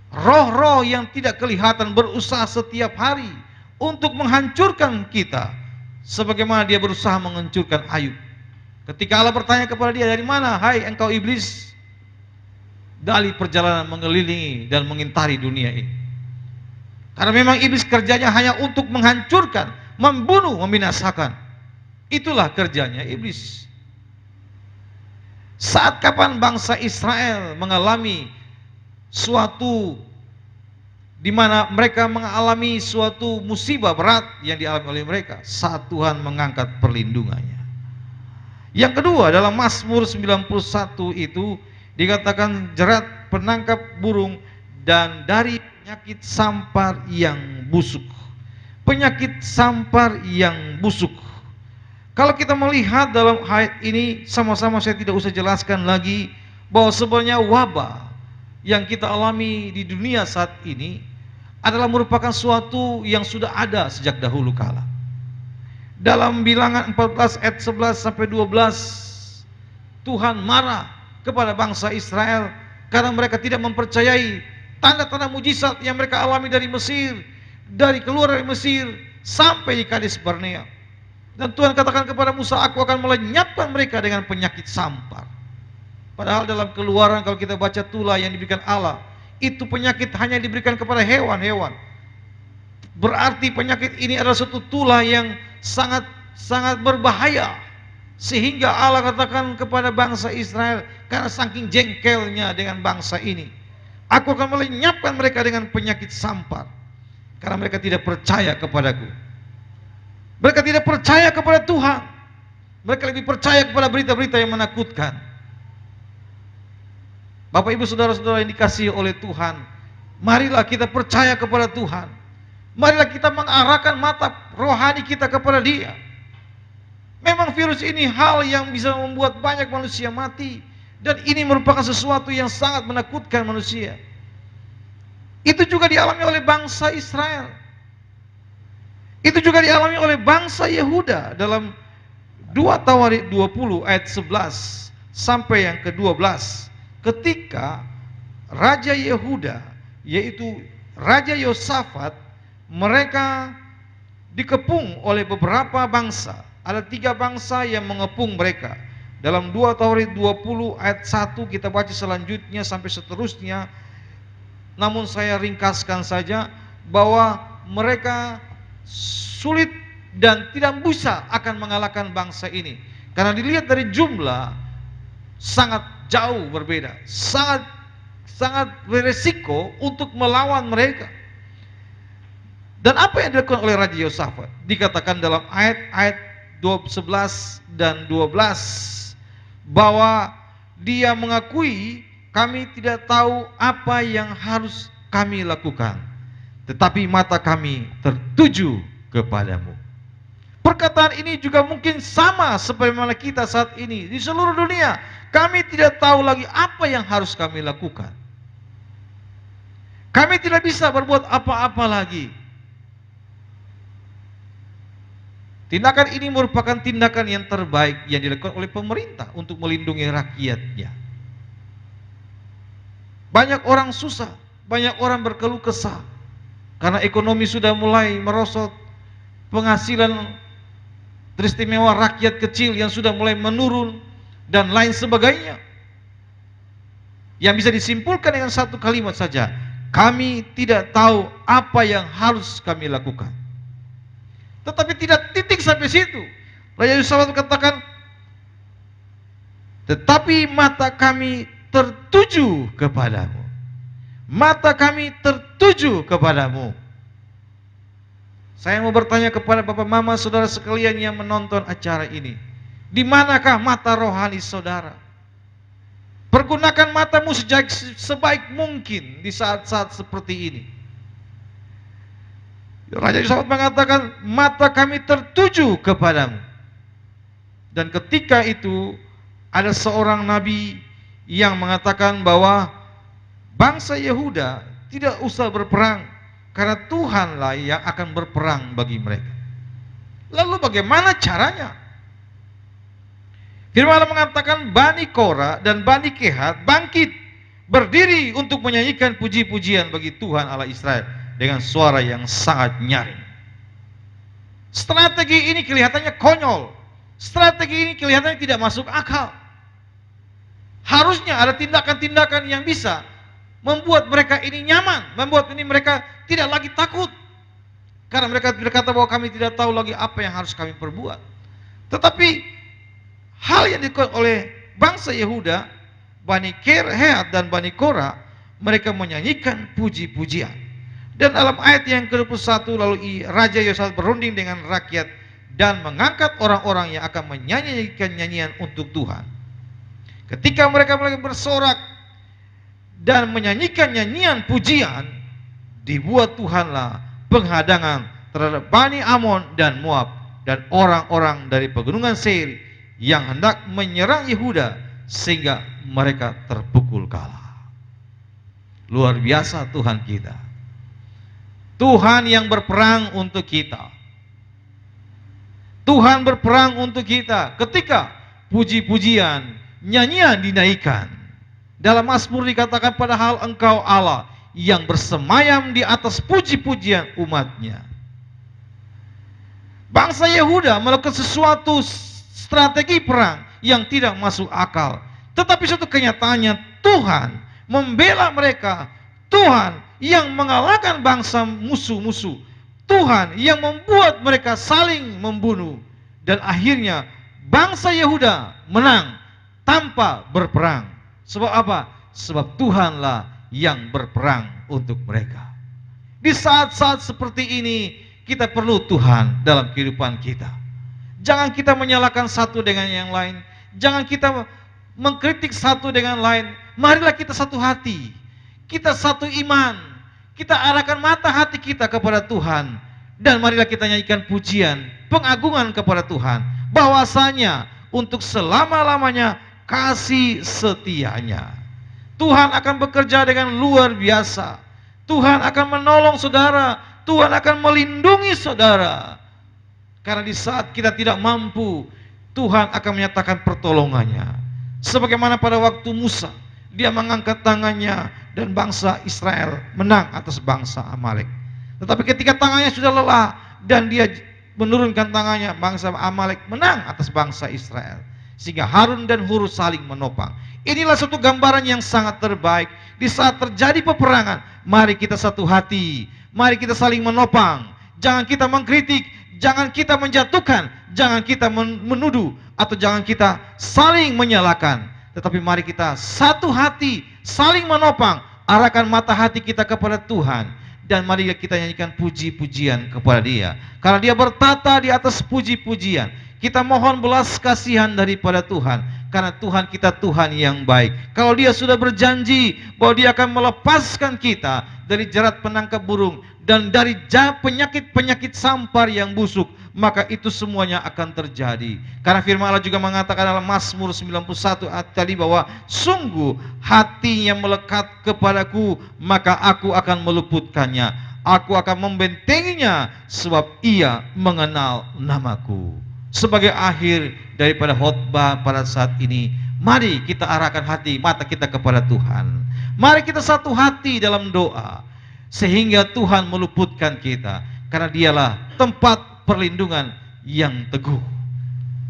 Roh-roh yang tidak kelihatan berusaha setiap hari untuk menghancurkan kita, sebagaimana dia berusaha menghancurkan Ayub. Ketika Allah bertanya kepada dia, dari mana hai engkau iblis? Dari perjalanan mengelilingi dan mengintari dunia ini. Karena memang iblis kerjanya hanya untuk menghancurkan, membunuh, membinasakan. Itulah kerjanya iblis. Saat kapan bangsa Israel mengalami suatu di mana mereka mengalami suatu musibah berat yang dialami oleh mereka, saat Tuhan mengangkat perlindungannya. Yang kedua, dalam Mazmur 91 itu dikatakan jerat penangkap burung dan dari penyakit sampar yang busuk. Penyakit sampar yang busuk. Kalau kita melihat dalam ayat ini, sama-sama saya tidak usah jelaskan lagi bahwa sebenarnya wabah yang kita alami di dunia saat ini adalah merupakan suatu yang sudah ada sejak dahulu kala. Dalam Bilangan 14 ayat 11 sampai 12, Tuhan marah kepada bangsa Israel karena mereka tidak mempercayai tanda-tanda mujizat yang mereka alami dari Mesir, dari keluar dari Mesir sampai di Kades Barnea. Dan Tuhan katakan kepada Musa, aku akan melenyapkan mereka dengan penyakit sampar. Padahal dalam Keluaran kalau kita baca tulah yang diberikan Allah, itu penyakit hanya diberikan kepada hewan-hewan. Berarti penyakit ini adalah suatu tulah yang sangat berbahaya. Sehingga Allah katakan kepada bangsa Israel, karena saking jengkelnya dengan bangsa ini, aku akan melenyapkan mereka dengan penyakit sampar. Karena mereka tidak percaya kepadaku. Mereka tidak percaya kepada Tuhan. Mereka lebih percaya kepada berita-berita yang menakutkan. Bapak ibu saudara-saudara yang dikasihi oleh Tuhan, marilah kita percaya kepada Tuhan. Marilah kita mengarahkan mata rohani kita kepada Dia. Memang virus ini hal yang bisa membuat banyak manusia mati, dan ini merupakan sesuatu yang sangat menakutkan manusia. Itu juga dialami oleh bangsa Israel. Itu juga dialami oleh bangsa Yehuda dalam 2 Tawarik 20 ayat 11 sampai yang ke-12. Ketika Raja Yehuda, yaitu Raja Yosafat, mereka dikepung oleh beberapa bangsa. Ada 3 bangsa yang mengepung mereka. Dalam 2 Tawarik 20 ayat 1 kita baca selanjutnya sampai seterusnya. Namun saya ringkaskan saja bahwa mereka sulit dan tidak bisa akan mengalahkan bangsa ini. Karena dilihat dari jumlah sangat jauh berbeda, sangat beresiko untuk melawan mereka. Dan apa yang dilakukan oleh Raja Yosafat? Dikatakan dalam ayat-ayat 11 dan 12 bahwa dia mengakui, kami tidak tahu apa yang harus kami lakukan, tetapi mata kami tertuju kepadamu. Perkataan ini juga mungkin sama sebagaimana kita saat ini di seluruh dunia. Kami tidak tahu lagi apa yang harus kami lakukan. Kami tidak bisa berbuat apa-apa lagi. Tindakan ini merupakan tindakan yang terbaik yang dilakukan oleh pemerintah untuk melindungi rakyatnya. Banyak orang susah, banyak orang berkeluh kesah karena ekonomi sudah mulai merosot, penghasilan teristimewa rakyat kecil yang sudah mulai menurun, dan lain sebagainya. Yang bisa disimpulkan dengan satu kalimat saja, kami tidak tahu apa yang harus kami lakukan. Tetapi tidak titik sampai situ. Raja Yosafat katakan, tetapi mata kami tertuju kepadamu. Mata kami tertuju kepadamu. Saya mau bertanya kepada Bapak Mama saudara sekalian yang menonton acara ini, di manakah mata rohani saudara? Pergunakan matamu sebaik mungkin di saat-saat seperti ini. Raja Yosafat mengatakan, mata kami tertuju kepadamu. Dan ketika itu ada seorang nabi yang mengatakan bahwa bangsa Yehuda tidak usah berperang, karena Tuhanlah yang akan berperang bagi mereka. Lalu bagaimana caranya? Firman Allah mengatakan, Bani Korah dan Bani Kehat bangkit, berdiri untuk menyanyikan puji-pujian bagi Tuhan Allah Israel dengan suara yang sangat nyaring. Strategi ini kelihatannya konyol. Strategi ini kelihatannya tidak masuk akal. Harusnya ada tindakan-tindakan yang bisa membuat mereka ini nyaman, membuat ini mereka tidak lagi takut. Karena mereka berkata bahwa kami tidak tahu lagi apa yang harus kami perbuat. Tetapi hal yang dilakukan oleh bangsa Yehuda, Bani Kehat dan Bani Korah, mereka menyanyikan puji-pujian. Dan dalam ayat yang ke-21, lalu Raja Yosafat berunding dengan rakyat dan mengangkat orang-orang yang akan menyanyikan nyanyian untuk Tuhan. Ketika mereka bersorak dan menyanyikan nyanyian pujian, dibuat Tuhanlah penghadangan terhadap Bani Amon dan Moab dan orang-orang dari pegunungan Seir yang hendak menyerang Yehuda, sehingga mereka terpukul kalah. Luar biasa Tuhan kita. Tuhan yang berperang untuk kita. Tuhan berperang untuk kita. Ketika puji-pujian, nyanyian dinaikkan, dalam Mazmur dikatakan, padahal Engkau Allah yang bersemayam di atas puji-pujian umatnya. Bangsa Yehuda melakukan sesuatu strategi perang yang tidak masuk akal. Tetapi suatu kenyataannya Tuhan membela mereka. Tuhan yang mengalahkan bangsa musuh-musuh. Tuhan yang membuat mereka saling membunuh. Dan akhirnya bangsa Yehuda menang tanpa berperang. Sebab apa? Sebab Tuhanlah yang berperang untuk mereka. Di saat-saat seperti ini kita perlu Tuhan dalam kehidupan kita. Jangan kita menyalahkan satu dengan yang lain. Jangan kita mengkritik satu dengan lain. Marilah kita satu hati. Kita satu iman. Kita arahkan mata hati kita kepada Tuhan. Dan marilah kita nyanyikan pujian, pengagungan kepada Tuhan. Bahwasanya untuk selama-lamanya kasih setianya. Tuhan akan bekerja dengan luar biasa. Tuhan akan menolong saudara. Tuhan akan melindungi saudara. Karena di saat kita tidak mampu, Tuhan akan menyatakan pertolongannya. Sebagaimana pada waktu Musa, dia mengangkat tangannya dan bangsa Israel menang atas bangsa Amalek. Tetapi ketika tangannya sudah lelah dan dia menurunkan tangannya, bangsa Amalek menang atas bangsa Israel. Sehingga Harun dan Hur saling menopang. Inilah satu gambaran yang sangat terbaik. Di saat terjadi peperangan, mari kita satu hati. Mari kita saling menopang. Jangan kita mengkritik, jangan kita menjatuhkan, jangan kita menuduh, atau jangan kita saling menyalahkan. Tetapi mari kita satu hati, saling menopang. Arahkan mata hati kita kepada Tuhan. Dan mari kita nyanyikan puji-pujian kepada Dia. Karena Dia bertata di atas puji-pujian. Kita mohon belas kasihan daripada Tuhan. Karena Tuhan kita Tuhan yang baik. Kalau Dia sudah berjanji bahwa Dia akan melepaskan kita dari jerat penangkap burung dan dari penyakit-penyakit sampar yang busuk, maka itu semuanya akan terjadi. Karena firman Allah juga mengatakan dalam Mazmur 91 ayat tadi bahwa sungguh hatinya melekat kepadaku, maka aku akan meluputkannya. Aku akan membentenginya sebab ia mengenal namaku. Sebagai akhir daripada khotbah pada saat ini, mari kita arahkan hati mata kita kepada Tuhan. Mari kita satu hati dalam doa, sehingga Tuhan meluputkan kita. Karena Dialah tempat perlindungan yang teguh.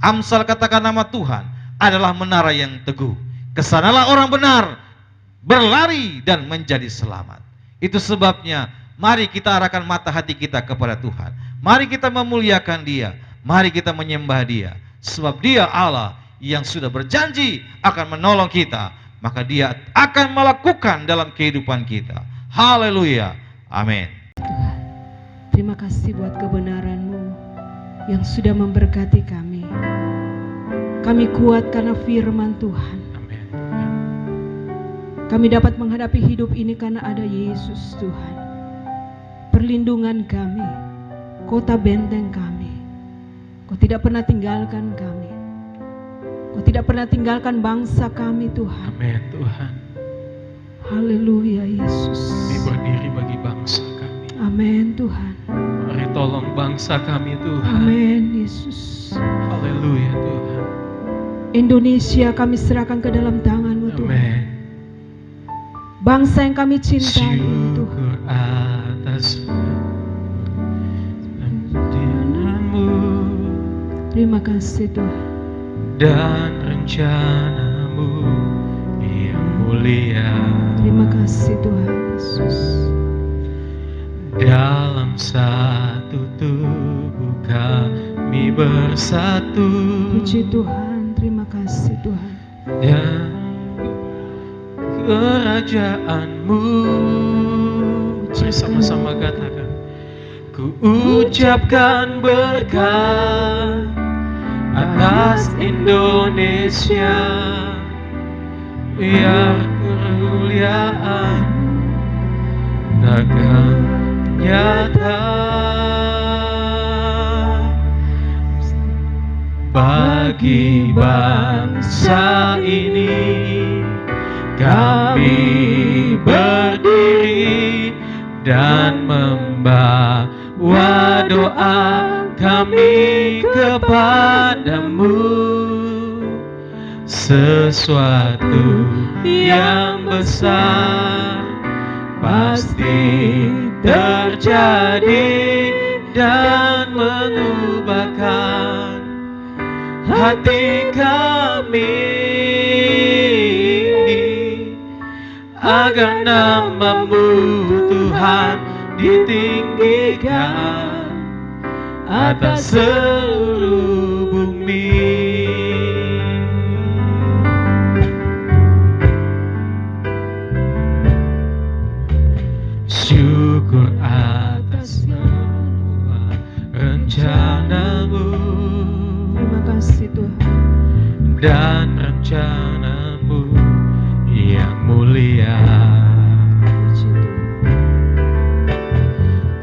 Amsal katakan nama Tuhan adalah menara yang teguh. Kesanalah orang benar berlari dan menjadi selamat. Itu sebabnya mari kita arahkan mata hati kita kepada Tuhan. Mari kita memuliakan Dia. Mari kita menyembah Dia. Sebab Dia Allah yang sudah berjanji akan menolong kita. Maka Dia akan melakukan dalam kehidupan kita. Haleluya. Amin. Tuhan, terima kasih buat kebenaran-Mu yang sudah memberkati kami. Kami kuat karena firman Tuhan. Amin. Kami dapat menghadapi hidup ini karena ada Yesus Tuhan. Perlindungan kami, kota benteng kami. Kau tidak pernah tinggalkan kami. Kau tidak pernah tinggalkan bangsa kami Tuhan. Amin Tuhan. Haleluya Yesus. Kami berdiri bagi bangsa kami. Amin Tuhan. Mari tolong bangsa kami Tuhan. Amin Yesus. Haleluya Tuhan. Indonesia kami serahkan ke dalam tangan-Mu Tuhan. Amin. Bangsa yang kami cintai Tuhan. Syukur atas pemberian-Mu Terima kasih Tuhan. dan rencana-Mu yang mulia. Terima kasih Tuhan Yesus. Dalam satu tubuh kami bersatu. Puji Tuhan, terima kasih Tuhan. Dan kerajaan-Mu. Mari sama-sama katakan. Ku ucapkan berkat atas Indonesia, biar kemuliaan akan nyata bagi bangsa ini. Kami berdiri dan membawa doa kami kepadamu. Sesuatu yang besar pasti terjadi dan mengubah hati kami, agar nama-Mu Tuhan ditinggikan atas seluruh bumi. Syukur atas semua rencana-Mu, Terima kasih Tuhan. dan rencana-Mu yang mulia. Puji Tuhan.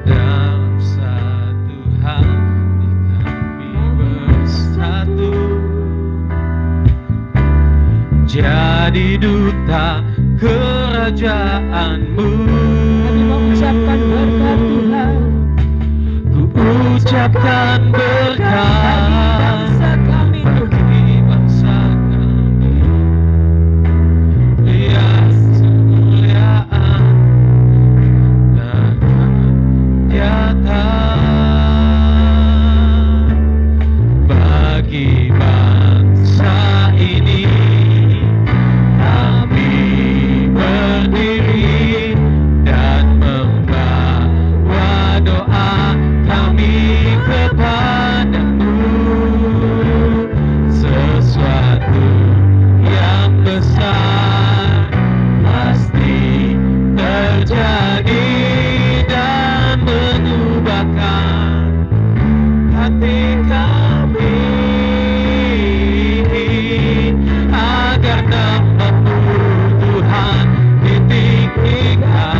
Dalam satu hati kami bersatu, jadi duta kerajaan-Mu. Kami mengucapkan berkat Tuhan Ku ucapkan berkat bangsa kami Tuhan. bagi bangsa kami, lihat kemuliaan dan nyata bagi bangsa ini. Kami berdiri dan membawa doa kami kepadamu. Sesuatu yang besar pasti terjadi dan mengubahkan hati kami, agar nama-Mu Tuhan ditinggikan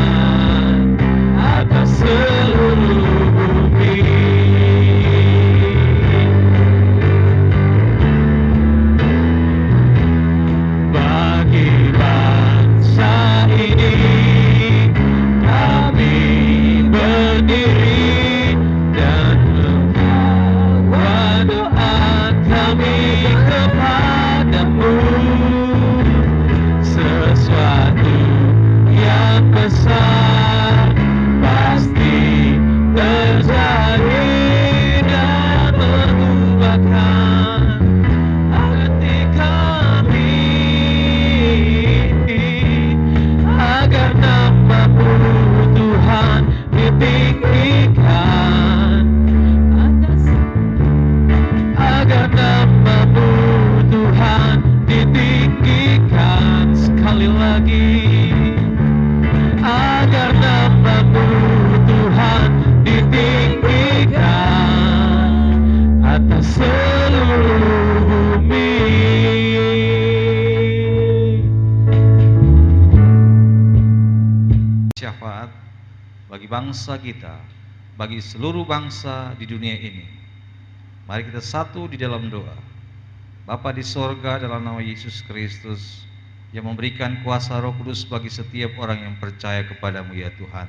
atas seluruh bumi. Bagi bangsa ini kami berdiri dan membawa doa kami kepadamu. Sesuatu yang besar pasti terjadi dan mengubahkan hati kami, agar nama-Mu Tuhan ditinggikan atas, agar nama-Mu Tuhan ditinggikan. Sekali lagi, agar nama-Mu Tuhan ditinggikan atas seluruh bumi. Syafaat bagi bangsa kita, bagi seluruh bangsa di dunia ini. Mari kita satu di dalam doa. Bapa di sorga, dalam nama Yesus Kristus yang memberikan kuasa Roh Kudus bagi setiap orang yang percaya kepadamu ya Tuhan.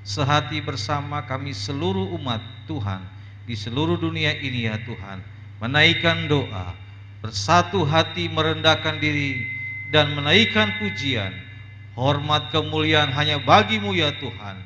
Sehati bersama kami seluruh umat Tuhan di seluruh dunia ini ya Tuhan, menaikkan doa, bersatu hati merendahkan diri dan menaikkan pujian. Hormat kemuliaan hanya bagi-Mu ya Tuhan.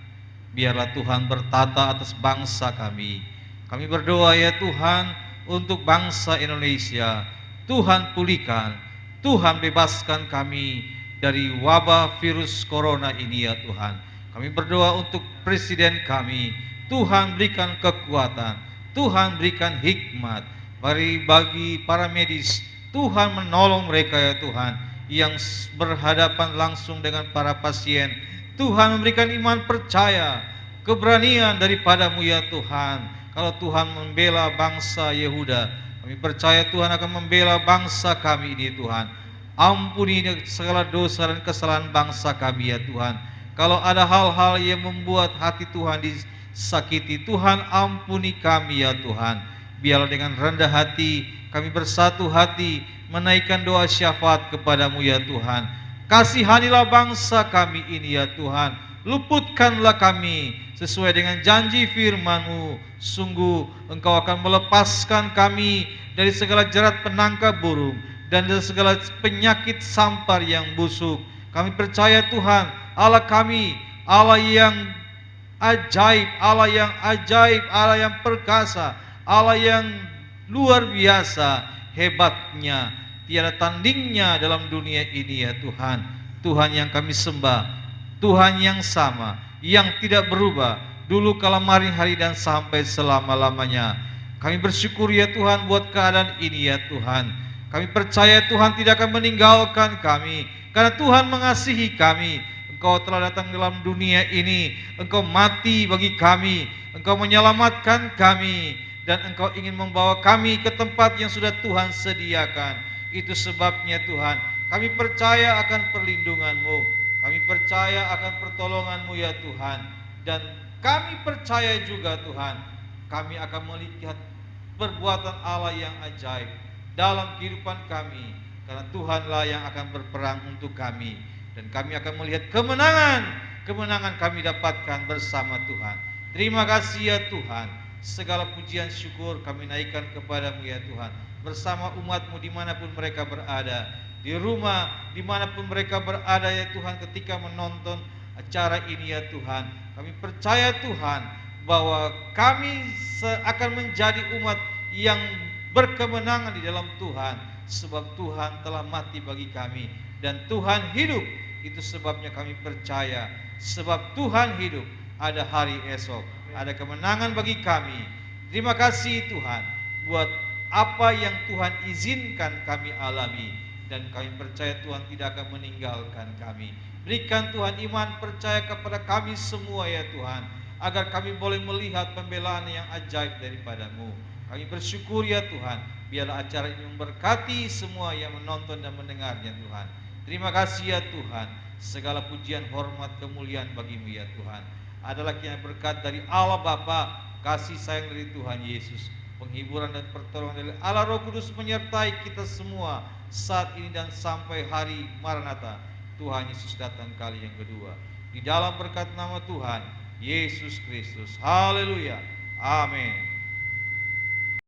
Biarlah Tuhan bertata atas bangsa kami. Kami berdoa ya Tuhan untuk bangsa Indonesia. Tuhan pulihkan, Tuhan bebaskan kami dari wabah virus corona ini ya Tuhan. Kami berdoa untuk presiden kami. Tuhan berikan kekuatan, Tuhan berikan hikmat. Bagi para medis, Tuhan menolong mereka ya Tuhan, yang berhadapan langsung dengan para pasien. Tuhan memberikan iman percaya, keberanian daripada-Mu ya Tuhan. Kalau Tuhan membela bangsa Yehuda, kami percaya Tuhan akan membela bangsa kami ini Tuhan. Ampuni segala dosa dan kesalahan bangsa kami ya Tuhan. Kalau ada hal-hal yang membuat hati Tuhan disakiti, Tuhan ampuni kami ya Tuhan. Biarlah dengan rendah hati kami bersatu hati menaikkan doa syafaat kepadamu ya Tuhan. Kasihanilah bangsa kami ini ya Tuhan. Luputkanlah kami sesuai dengan janji firman-Mu. Sungguh Engkau akan melepaskan kami dari segala jerat penangkap burung dan dari segala penyakit sampar yang busuk. Kami percaya Tuhan, Allah kami, Allah yang ajaib, Allah yang ajaib, Allah yang perkasa, Allah yang luar biasa, hebatnya, tiada tandingnya dalam dunia ini ya Tuhan. Tuhan yang kami sembah, Tuhan yang sama, yang tidak berubah, dulu kala maring hari dan sampai selama-lamanya. Kami bersyukur ya Tuhan buat keadaan ini ya Tuhan. Kami percaya Tuhan tidak akan meninggalkan kami, karena Tuhan mengasihi kami. Engkau telah datang dalam dunia ini, Engkau mati bagi kami, Engkau menyelamatkan kami, dan Engkau ingin membawa kami ke tempat yang sudah Tuhan sediakan. Itu sebabnya Tuhan, kami percaya akan perlindungan-Mu, kami percaya akan pertolongan-Mu ya Tuhan, dan kami percaya juga Tuhan, kami akan melihat perbuatan Allah yang ajaib dalam kehidupan kami, karena Tuhanlah yang akan berperang untuk kami, dan kami akan melihat kemenangan kami dapatkan bersama Tuhan. Terima kasih ya Tuhan, segala pujian syukur kami naikkan kepadamu ya Tuhan, bersama umat-Mu dimanapun mereka berada, di rumah dimanapun mereka berada ya Tuhan, ketika menonton acara ini ya Tuhan. Kami percaya Tuhan bahwa kami akan menjadi umat yang berkemenangan di dalam Tuhan, sebab Tuhan telah mati bagi kami dan Tuhan hidup. Itu sebabnya kami percaya, sebab Tuhan hidup, ada hari esok, ada kemenangan bagi kami. Terima kasih Tuhan buat apa yang Tuhan izinkan kami alami, dan kami percaya Tuhan tidak akan meninggalkan kami. Berikan Tuhan iman percaya kepada kami semua ya Tuhan, agar kami boleh melihat pembelaan yang ajaib daripada-Mu. Kami bersyukur ya Tuhan, biarlah acara ini memberkati semua yang menonton dan mendengarnya Tuhan. Terima kasih ya Tuhan, segala pujian, hormat, kemuliaan bagi-Mu ya Tuhan. Adalah kiranya berkat dari Allah Bapa, kasih sayang dari Tuhan Yesus, penghiburan dan pertolongan dari Allah Roh Kudus menyertai kita semua saat ini dan sampai hari Maranatha, Tuhan Yesus datang kali yang kedua. Di dalam berkat nama Tuhan Yesus Kristus. Haleluya. Amin.